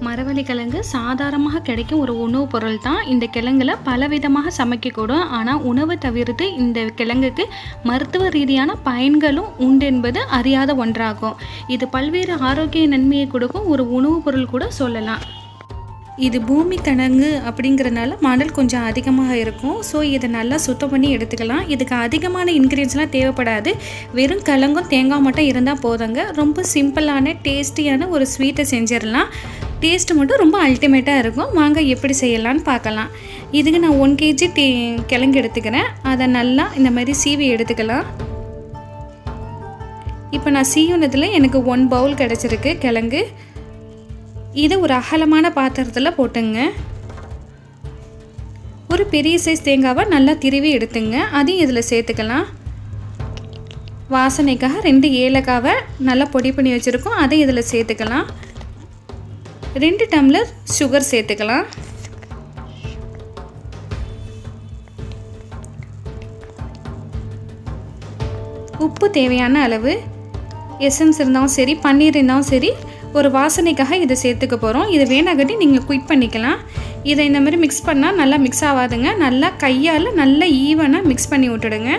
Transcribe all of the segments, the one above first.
மரவள்ளி கிழங்கு சாதாரணமாக கிடைக்கும் ஒரு உணவுப் பொருள் தான். இந்த கிழங்குல பலவிதமாக சமைக்கக்கூடும். ஆனால் உணவை தவிர்த்து இந்த கிழங்குக்கு மருத்துவ ரீதியான பயன்களும் உண்டு என்பது அறியாத ஒன்றாகும். இது பல்வேறு ஆரோக்கிய நன்மையை கொடுக்கும் ஒரு உணவுப் பொருள் கூட சொல்லலாம். இது பூமி கிழங்கு அப்படிங்கிறனால மணல் கொஞ்சம் அதிகமாக இருக்கும். ஸோ இதை நல்லா சுத்தம் பண்ணி எடுத்துக்கலாம். இதுக்கு அதிகமான இன்க்ரீடியன்ஸ்லாம் தேவைப்படாது. வெறும் கிழங்கும் தேங்காய் மட்டும் இருந்தால் போதுங்க. ரொம்ப சிம்பிளான டேஸ்டியான ஒரு ஸ்வீட்டை செஞ்சிடலாம். டேஸ்ட்டு மட்டும் ரொம்ப அல்டிமேட்டாக இருக்கும். வாங்க எப்படி செய்யலான்னு பார்க்கலாம். இதுக்கு நான் 1 kg கிழங்கு எடுத்துக்கிறேன். அதை நல்லா இந்த மாதிரி சீவி எடுத்துக்கலாம். இப்போ நான் சீவினதில் எனக்கு 1 பவுல் கிடச்சிருக்கு கிழங்கு. இதை ஒரு அகலமான பாத்திரத்தில் போட்டுங்க. ஒரு பெரிய சைஸ் தேங்காவை நல்லா திருவி எடுத்துங்க. அதையும் இதில் சேர்த்துக்கலாம். வாசனைக்காக 2 ஏலக்காவை நல்லா பொடி பண்ணி வச்சுருக்கோம். அதை இதில் சேர்த்துக்கலாம். 2 டம்ளர் சுகர் சேர்த்துக்கலாம். உப்பு தேவையான அளவு. எசன்ஸ் இருந்தாலும் சரி, பன்னீர் இருந்தாலும் சரி, ஒரு வாசனைக்காக இதை சேர்த்துக்க போகிறோம். இது வேணாகட்டி நீங்கள் குயிக் பண்ணிக்கலாம். இதை இந்த மாதிரி மிக்ஸ் பண்ணால் நல்லா மிக்ஸ் ஆகாதுங்க. நல்லா கையால் நல்லா ஈவனாக மிக்ஸ் பண்ணி விட்டுடுங்க.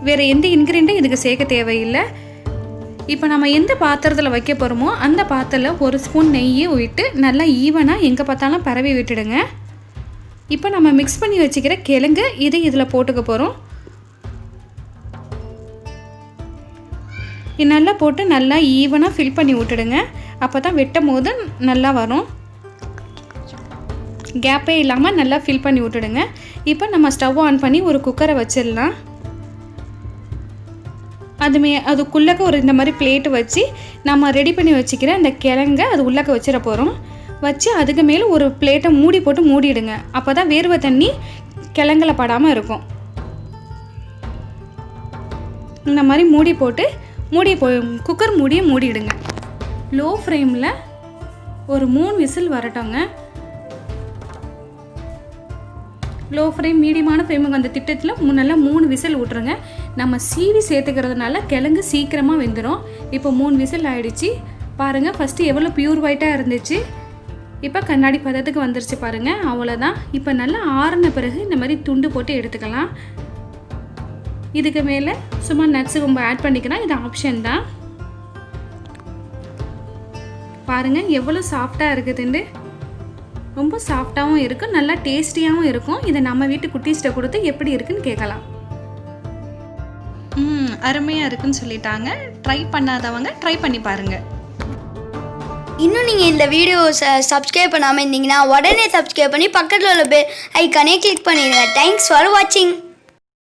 வேறு எந்த இன்க்ரீடியண்ட்டும் இதுக்கு சேர்க்க தேவையில்லை. இப்போ நம்ம எந்த பாத்திரத்தில் வைக்க போகிறோமோ அந்த பாத்திரத்தில் 1 ஸ்பூன் நெய்யை விட்டு நல்லா ஈவனாக எங்கே பார்த்தாலும் பரவி விட்டுடுங்க. இப்போ நம்ம மிக்ஸ் பண்ணி வச்சுக்கிற கிழங்கு இதை இதில் போட்டுக்க போகிறோம். நல்லா போட்டு நல்லா ஈவனாக ஃபில் பண்ணி விட்டுடுங்க. அப்போ தான் வெட்டும் போது நல்லா வரும். கேப்பே இல்லாமல் நல்லா ஃபில் பண்ணி விட்டுடுங்க. இப்போ நம்ம ஸ்டவ் ஆன் பண்ணி ஒரு குக்கரை வச்சிடலாம். அதுக்குள்ளக்க ஒரு இந்த மாதிரி பிளேட்டு வச்சு நம்ம ரெடி பண்ணி வச்சுக்கிற அந்த கிழங்கை அது உள்ளக்க வச்சிட போகிறோம். வச்சு அதுக்கு மேலே ஒரு பிளேட்டை மூடி போட்டு மூடிடுங்க. அப்போ தான் வேர்வை தண்ணி கிழங்குல படாமல் இருக்கும். இந்த மாதிரி மூடி போட்டு குக்கர் மூடியை மூடிடுங்க. லோ ஃப்ளேமில் ஒரு 3 விசில் வரட்டோங்க. லோ ஃப்ளேம் மீடியமான ஃப்ளேமுக்கு அந்த திட்டத்தில் நல்லா 3 விசில் விட்ருங்க. நம்ம சீவி சேர்த்துக்கிறதுனால கிழங்கு சீக்கிரமாக வெந்துடும். இப்போ 3 விசில் ஆகிடுச்சு. பாருங்கள், ஃபஸ்ட்டு எவ்வளோ பியூர் ஒயிட்டாக இருந்துச்சு. இப்போ கண்ணாடி பதத்துக்கு வந்துருச்சு பாருங்கள். அவ்வளோதான். இப்போ நல்லா ஆறின பிறகு இந்த மாதிரி துண்டு போட்டு எடுத்துக்கலாம். இதுக்கு மேலே சும்மா நட்ஸு ரொம்ப ஆட் பண்ணிக்கலாம். இது ஆப்ஷன் தான். பாருங்கள் எவ்வளோ சாஃப்டாக இருக்குதுண்டு. ரொம்ப சாஃப்டாகவும் இருக்கும், நல்லா டேஸ்டியாகவும் இருக்கும். இதை நம்ம வீட்டு குட்டீஸ்ட்டை கொடுத்து எப்படி இருக்குன்னு கேட்கலாம். அருமையாக இருக்குன்னு சொல்லிட்டாங்க. ட்ரை பண்ணாதவங்க ட்ரை பண்ணி பாருங்கள். இன்னும் நீங்கள் இந்த வீடியோ சப்ஸ்கிரைப் பண்ணாமல் இருந்தீங்கன்னா உடனே சப்ஸ்கிரைப் பண்ணி பக்கத்தில் உள்ள பெல் ஐக்கானே கிளிக் பண்ணிடுங்க. தேங்க்ஸ் ஃபார் வாட்சிங்.